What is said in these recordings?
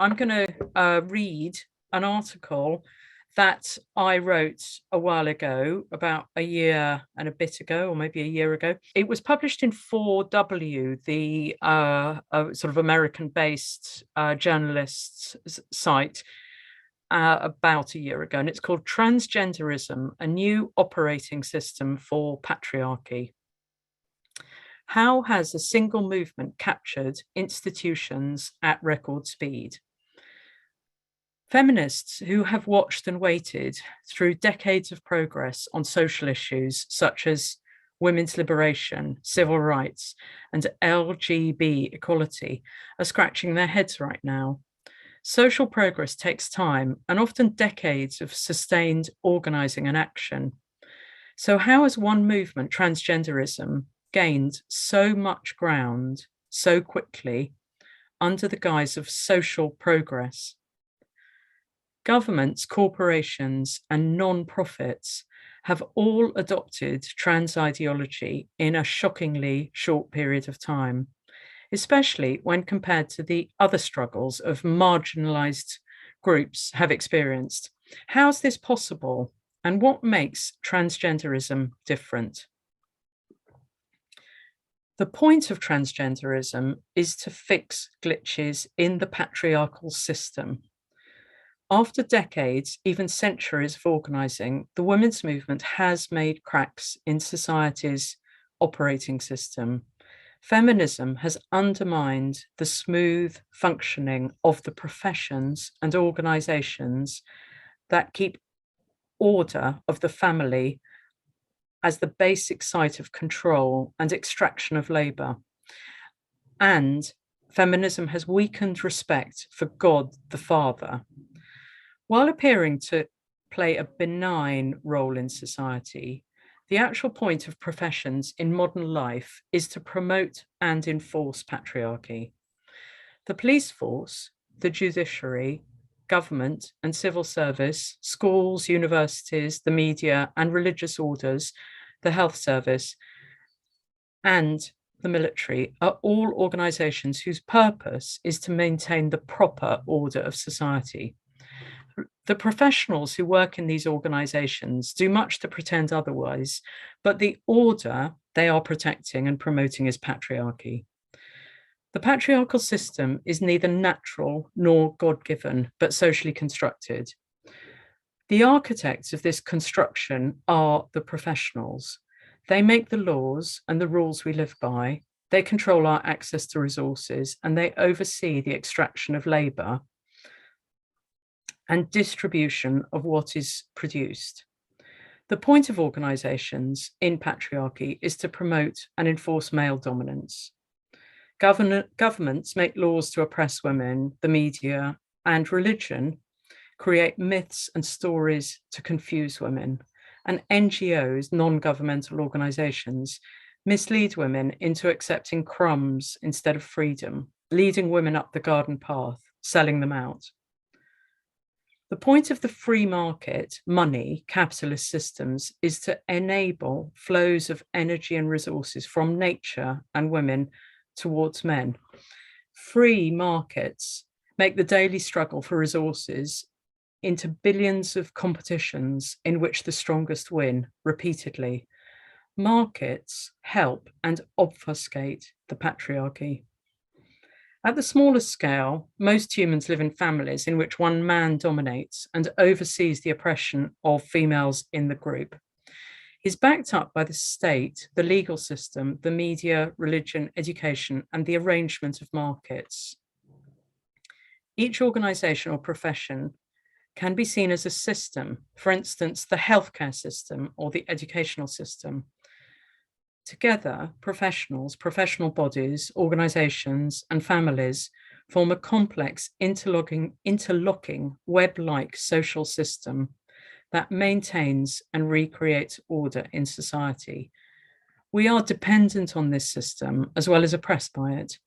I'm going to read an article that I wrote a while ago, about a year and a bit ago, or maybe a year ago. It was published in 4W, the sort of American-based journalists site, about a year ago, and it's called Transgenderism, a New Operating System for Patriarchy. How has a single movement captured institutions at record speed? Feminists who have watched and waited through decades of progress on social issues such as women's liberation, civil rights, and LGB equality are scratching their heads right now. Social progress takes time and often decades of sustained organizing and action. So how has one movement, transgenderism, gained so much ground so quickly under the guise of social progress? Governments, corporations, and non-profits have all adopted trans ideology in a shockingly short period of time, especially when compared to the other struggles of marginalized groups have experienced. How is this possible, and what makes transgenderism different? The point of transgenderism is to fix glitches in the patriarchal system. After decades, even centuries of organizing, the women's movement has made cracks in society's operating system. Feminism has undermined the smooth functioning of the professions and organizations that keep order of the family as the basic site of control and extraction of labor. And feminism has weakened respect for God the Father. While appearing to play a benign role in society, the actual point of professions in modern life is to promote and enforce patriarchy. The police force, the judiciary, government and civil service, schools, universities, the media and religious orders, the health service, and the military are all organizations whose purpose is to maintain the proper order of society. The professionals who work in these organizations do much to pretend otherwise, but the order they are protecting and promoting is patriarchy. The patriarchal system is neither natural nor God-given, but socially constructed. The architects of this construction are the professionals. They make the laws and the rules we live by. They control our access to resources, and they oversee the extraction of labor and distribution of what is produced. The point of organizations in patriarchy is to promote and enforce male dominance. Governments make laws to oppress women, the media, and religion create myths and stories to confuse women. And NGOs, non-governmental organizations, mislead women into accepting crumbs instead of freedom, leading women up the garden path, selling them out. The point of the free market, money, capitalist systems is to enable flows of energy and resources from nature and women towards men. Free markets make the daily struggle for resources into billions of competitions in which the strongest win repeatedly. Markets help and obfuscate the patriarchy. At the smallest scale, most humans live in families in which one man dominates and oversees the oppression of females in the group. He's backed up by the state, the legal system, the media, religion, education, and the arrangement of markets. Each organization or profession can be seen as a system, for instance, the healthcare system or the educational system. Together, professionals, professional bodies, organizations, and families form a complex interlocking web-like social system that maintains and recreates order in society. We are dependent on this system as well as oppressed by it.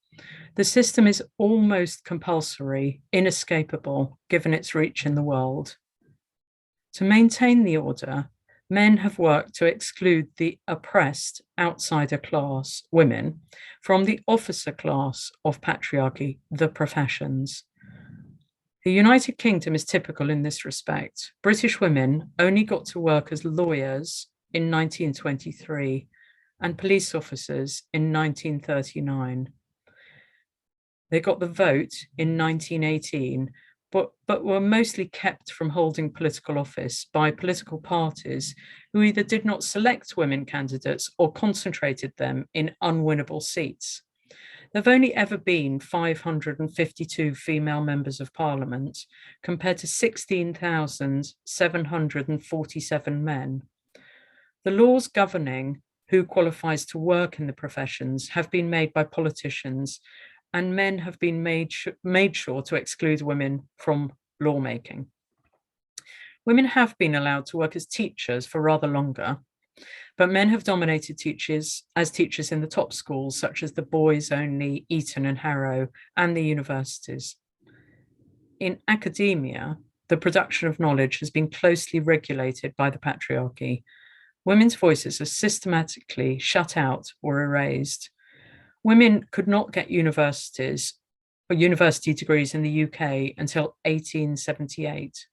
The system is almost compulsory, inescapable, given its reach in the world. To maintain the order, men have worked to exclude the oppressed outsider class, women, from the officer class of patriarchy, the professions. The United Kingdom is typical in this respect. British women only got to work as lawyers in 1923 and police officers in 1939. They got the vote in 1918, but were mostly kept from holding political office by political parties who either did not select women candidates or concentrated them in unwinnable seats. There have only ever been 552 female members of parliament compared to 16,747 men. The laws governing who qualifies to work in the professions have been made by politicians, and men have been made sure to exclude women from lawmaking. Women have been allowed to work as teachers for rather longer, but men have dominated as teachers in the top schools, such as the boys only Eton and Harrow, and the universities. In academia, the production of knowledge has been closely regulated by the patriarchy. Women's voices are systematically shut out or erased. Women could not get university degrees in the UK until 1878.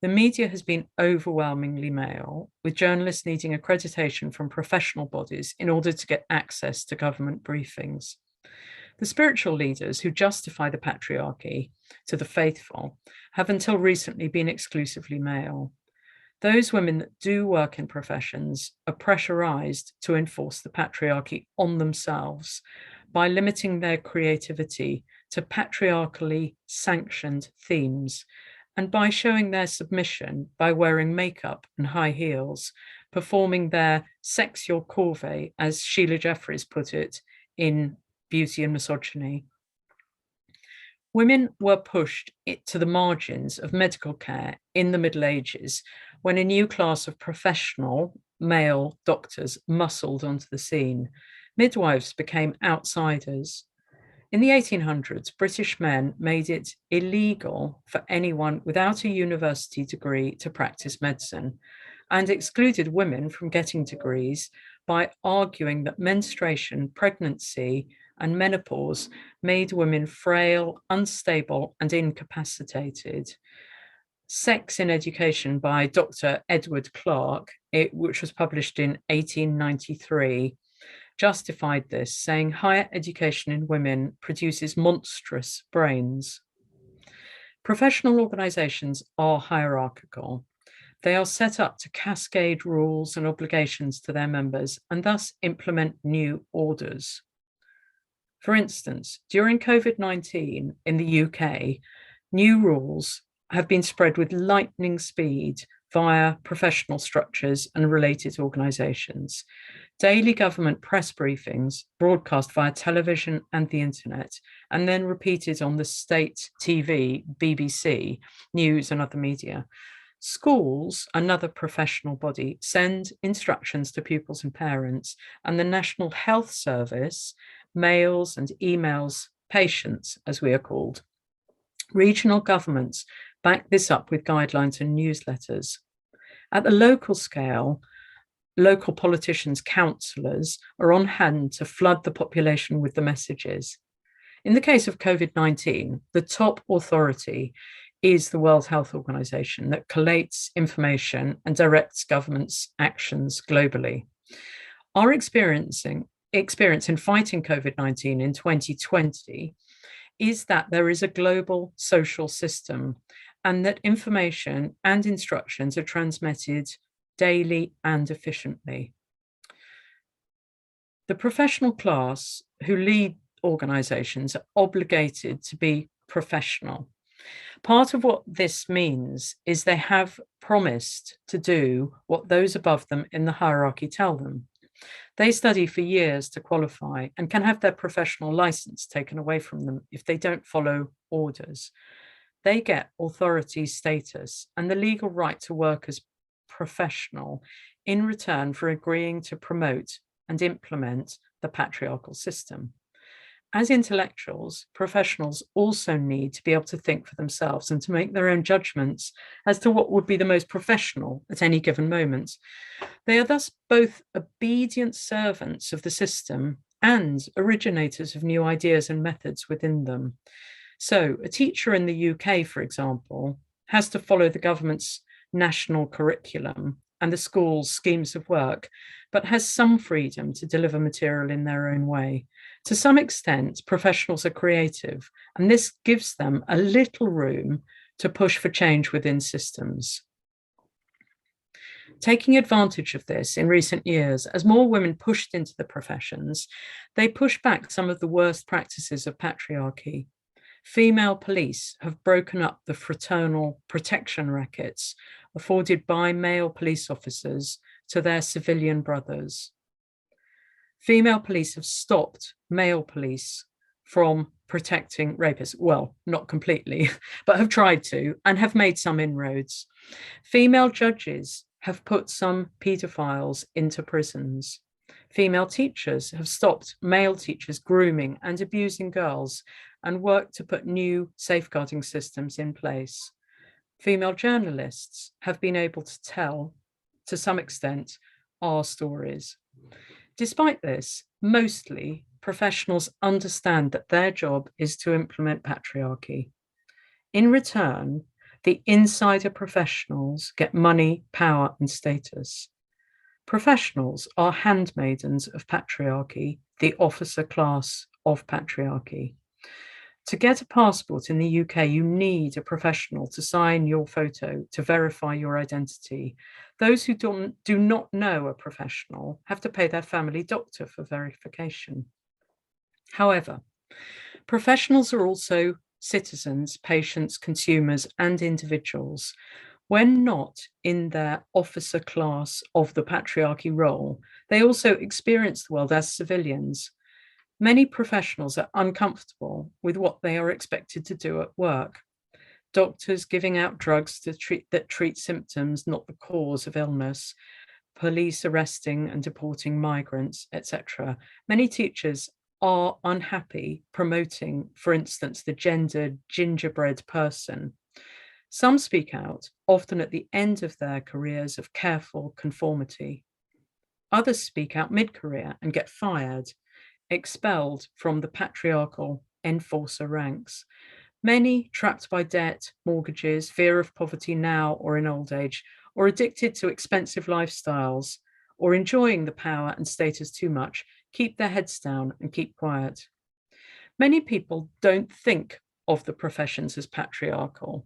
The media has been overwhelmingly male, with journalists needing accreditation from professional bodies in order to get access to government briefings. The spiritual leaders who justify the patriarchy to the faithful have until recently been exclusively male. Those women that do work in professions are pressurized to enforce the patriarchy on themselves by limiting their creativity to patriarchally sanctioned themes, and by showing their submission by wearing makeup and high heels, performing their sexual corvée, as Sheila Jeffreys put it in Beauty and Misogyny. Women were pushed to the margins of medical care in the Middle Ages when a new class of professional male doctors muscled onto the scene. Midwives became outsiders. In the 1800s, British men made it illegal for anyone without a university degree to practice medicine, and excluded women from getting degrees by arguing that menstruation, pregnancy, and menopause made women frail, unstable, and incapacitated. Sex in Education by Dr. Edward Clarke, which was published in 1893, justified this, saying higher education in women produces monstrous brains. Professional organizations are hierarchical. They are set up to cascade rules and obligations to their members and thus implement new orders. For instance, during COVID-19 in the UK, new rules have been spread with lightning speed via professional structures and related organizations. Daily government press briefings, broadcast via television and the internet, and then repeated on the state TV, BBC, news, and other media. Schools, another professional body, send instructions to pupils and parents, and the National Health Service mails and emails patients, as we are called. Regional governments back this up with guidelines and newsletters. At the local scale, local politicians, councillors are on hand to flood the population with the messages. In the case of COVID-19, the top authority is the World Health Organization that collates information and directs governments' actions globally. Our experience in fighting COVID-19 in 2020 is that there is a global social system and that information and instructions are transmitted daily and efficiently. The professional class who lead organizations are obligated to be professional. Part of what this means is they have promised to do what those above them in the hierarchy tell them. They study for years to qualify and can have their professional license taken away from them if they don't follow orders. They get authority status and the legal right to work as professional in return for agreeing to promote and implement the patriarchal system. As intellectuals, professionals also need to be able to think for themselves and to make their own judgments as to what would be the most professional at any given moment. They are thus both obedient servants of the system and originators of new ideas and methods within them. So a teacher in the UK, for example, has to follow the government's national curriculum and the school's schemes of work, but has some freedom to deliver material in their own way. To some extent, professionals are creative, and this gives them a little room to push for change within systems. Taking advantage of this in recent years, as more women pushed into the professions, they pushed back some of the worst practices of patriarchy. Female police have broken up the fraternal protection rackets afforded by male police officers to their civilian brothers. Female police have stopped male police from protecting rapists. Well, not completely, but have tried to and have made some inroads. Female judges have put some paedophiles into prisons. Female teachers have stopped male teachers grooming and abusing girls and worked to put new safeguarding systems in place. Female journalists have been able to tell, to some extent, our stories. Despite this, mostly professionals understand that their job is to implement patriarchy. In return, the insider professionals get money, power, and status. Professionals are handmaidens of patriarchy, the officer class of patriarchy. To get a passport in the UK, you need a professional to sign your photo to verify your identity. Those who do not know a professional have to pay their family doctor for verification. However, professionals are also citizens, patients, consumers, and individuals. When not in their officer class of the patriarchy role, they also experience the world as civilians. Many professionals are uncomfortable with what they are expected to do at work. Doctors giving out drugs that treat symptoms, not the cause of illness, police arresting and deporting migrants, etc. Many teachers are unhappy promoting, for instance, the gendered gingerbread person. Some speak out, often at the end of their careers of careful conformity. Others speak out mid-career and get fired, expelled from the patriarchal enforcer ranks. Many trapped by debt, mortgages, fear of poverty now or in old age, or addicted to expensive lifestyles, or enjoying the power and status too much, keep their heads down and keep quiet. Many people don't think of the professions as patriarchal.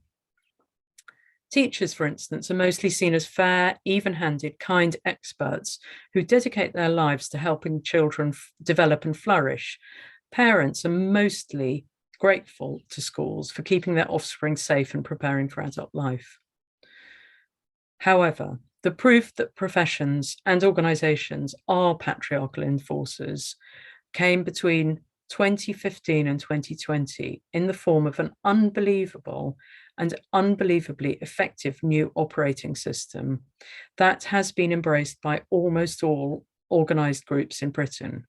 Teachers, for instance, are mostly seen as fair, even-handed, kind experts who dedicate their lives to helping children develop and flourish. Parents are mostly grateful to schools for keeping their offspring safe and preparing for adult life. However, the proof that professions and organizations are patriarchal enforcers came between 2015 and 2020 in the form of an unbelievable and unbelievably effective new operating system that has been embraced by almost all organized groups in Britain.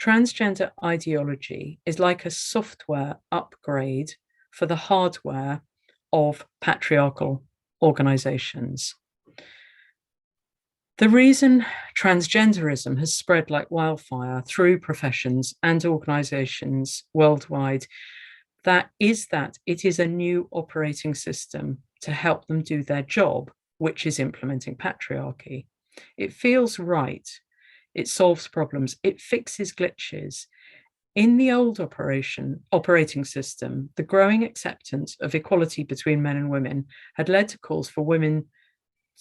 Transgender ideology is like a software upgrade for the hardware of patriarchal organizations. The reason transgenderism has spread like wildfire through professions and organizations worldwide, that it is a new operating system to help them do their job, which is implementing patriarchy. It feels right. It solves problems. It fixes glitches. In the old operating system, the growing acceptance of equality between men and women had led to calls for women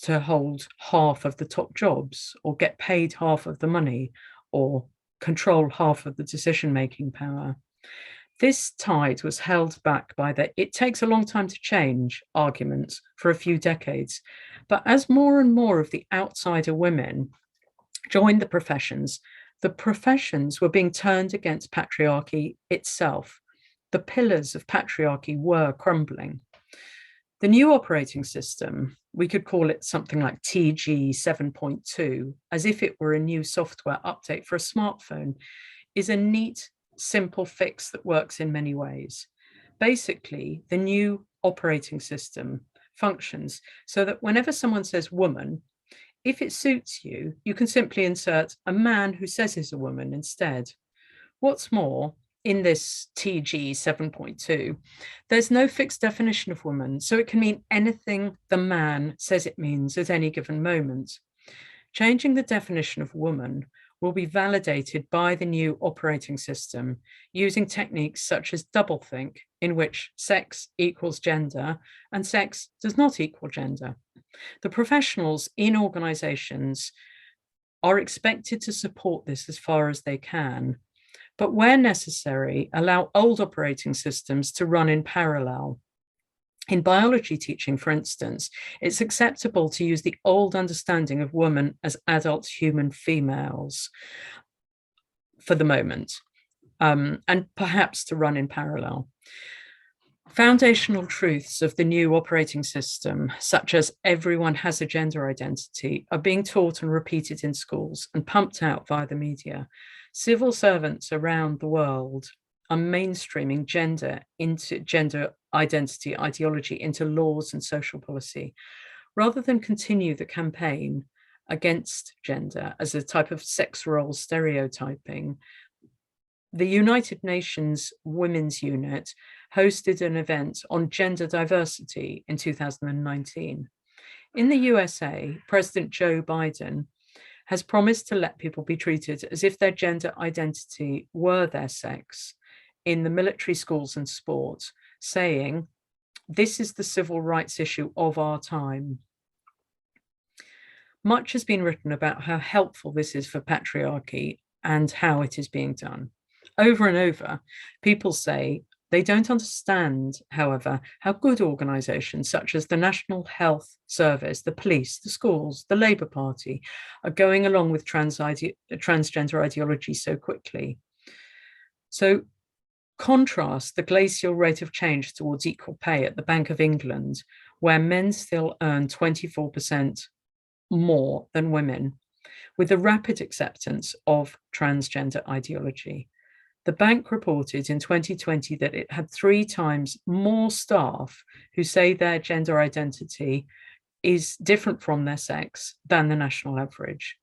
to hold half of the top jobs or get paid half of the money or control half of the decision-making power. This tide was held back by the "it takes a long time to change" arguments for a few decades. But as more and more of the outsider women joined the professions were being turned against patriarchy itself. The pillars of patriarchy were crumbling. The new operating system, we could call it something like TG 7.2, as if it were a new software update for a smartphone, is a neat, simple fix that works in many ways. Basically, the new operating system functions so that whenever someone says woman, if it suits you, you can simply insert a man who says he's a woman instead. What's more, in this TG 7.2, there's no fixed definition of woman, so it can mean anything the man says it means at any given moment. Changing the definition of woman will be validated by the new operating system using techniques such as doublethink, in which sex equals gender and sex does not equal gender. The professionals in organizations are expected to support this as far as they can, but where necessary, allow old operating systems to run in parallel. In biology teaching, for instance, it's acceptable to use the old understanding of women as adult human females for the moment, and perhaps to run in parallel. Foundational truths of the new operating system, such as everyone has a gender identity, are being taught and repeated in schools and pumped out via the media. Civil servants around the world are mainstreaming gender identity ideology into laws and social policy, rather than continue the campaign against gender as a type of sex role stereotyping. The United Nations Women's Unit hosted an event on gender diversity in 2019. In the USA, President Joe Biden has promised to let people be treated as if their gender identity were their sex in the military, schools, and sport, saying, "This is the civil rights issue of our time." Much has been written about how helpful this is for patriarchy and how it is being done. Over and over, people say they don't understand, however, how good organizations such as the National Health Service, the police, the schools, the Labour Party are going along with transgender ideology so quickly. So contrast the glacial rate of change towards equal pay at the Bank of England, where men still earn 24% more than women, with the rapid acceptance of transgender ideology. The bank reported in 2020 that it had 3 times more staff who say their gender identity is different from their sex than the national average.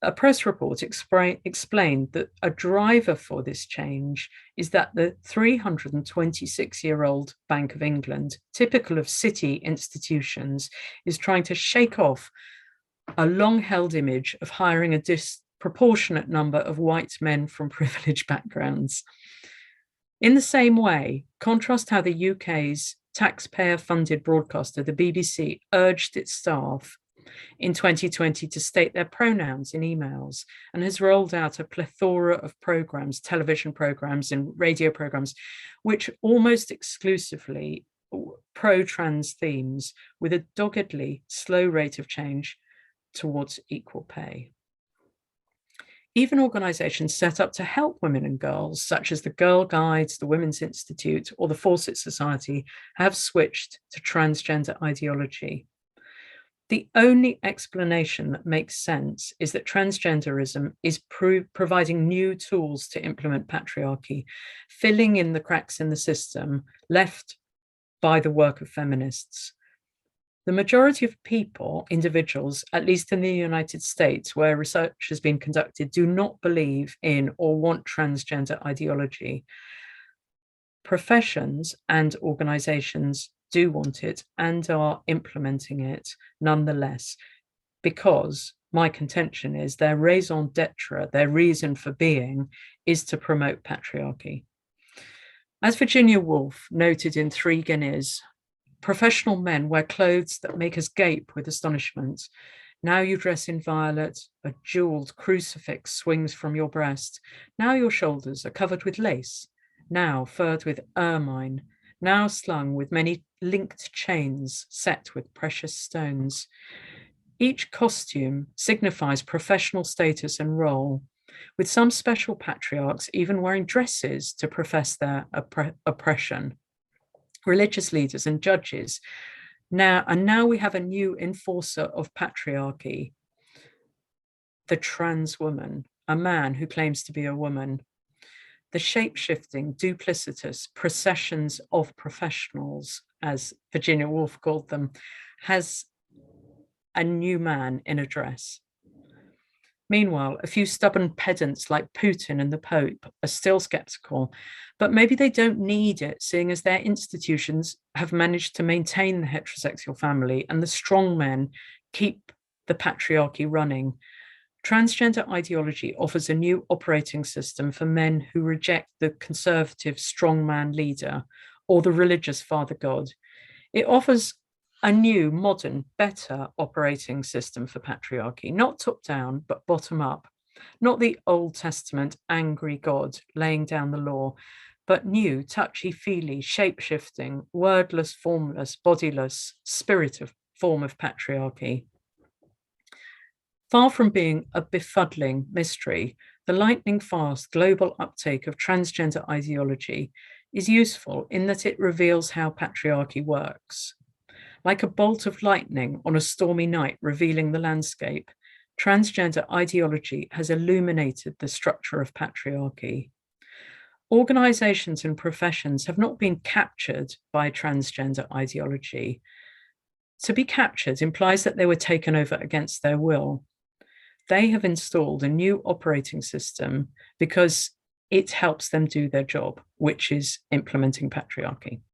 A press report explained that a driver for this change is that the 326-year-old Bank of England, typical of city institutions, is trying to shake off a long-held image of hiring a disproportionate number of white men from privileged backgrounds. In the same way, contrast how the UK's taxpayer-funded broadcaster, the BBC, urged its staff in 2020 to state their pronouns in emails, and has rolled out a plethora of programs, television programs and radio programs, which almost exclusively pro-trans themes, with a doggedly slow rate of change towards equal pay. Even organizations set up to help women and girls, such as the Girl Guides, the Women's Institute, or the Fawcett Society, have switched to transgender ideology. The only explanation that makes sense is that transgenderism is providing new tools to implement patriarchy, filling in the cracks in the system left by the work of feminists. The majority of people, individuals, at least in the United States, where research has been conducted, do not believe in or want transgender ideology. Professions and organizations do want it and are implementing it nonetheless, because my contention is their raison d'etre, their reason for being, is to promote patriarchy. As Virginia Woolf noted in 3 Guineas, professional men wear clothes that make us gape with astonishment. Now you dress in violet, a jeweled crucifix swings from your breast. Now your shoulders are covered with lace, now furred with ermine, now slung with many linked chains set with precious stones. Each costume signifies professional status and role, with some special patriarchs even wearing dresses to profess their oppression. Religious leaders and judges. Now we have a new enforcer of patriarchy, the trans woman, a man who claims to be a woman. The shape-shifting, duplicitous processions of professionals, as Virginia Woolf called them, has a new man in a dress. Meanwhile, a few stubborn pedants like Putin and the Pope are still skeptical, but maybe they don't need it, seeing as their institutions have managed to maintain the heterosexual family and the strong men keep the patriarchy running. Transgender ideology offers a new operating system for men who reject the conservative strongman leader or the religious father god. It offers a new, modern, better operating system for patriarchy, not top down, but bottom up. Not the Old Testament angry God laying down the law, but new, touchy feely, shape shifting, wordless, formless, bodiless, form of patriarchy. Far from being a befuddling mystery, the lightning fast global uptake of transgender ideology is useful in that it reveals how patriarchy works. Like a bolt of lightning on a stormy night revealing the landscape, transgender ideology has illuminated the structure of patriarchy. Organizations and professions have not been captured by transgender ideology. To be captured implies that they were taken over against their will. They have installed a new operating system because it helps them do their job, which is implementing patriarchy.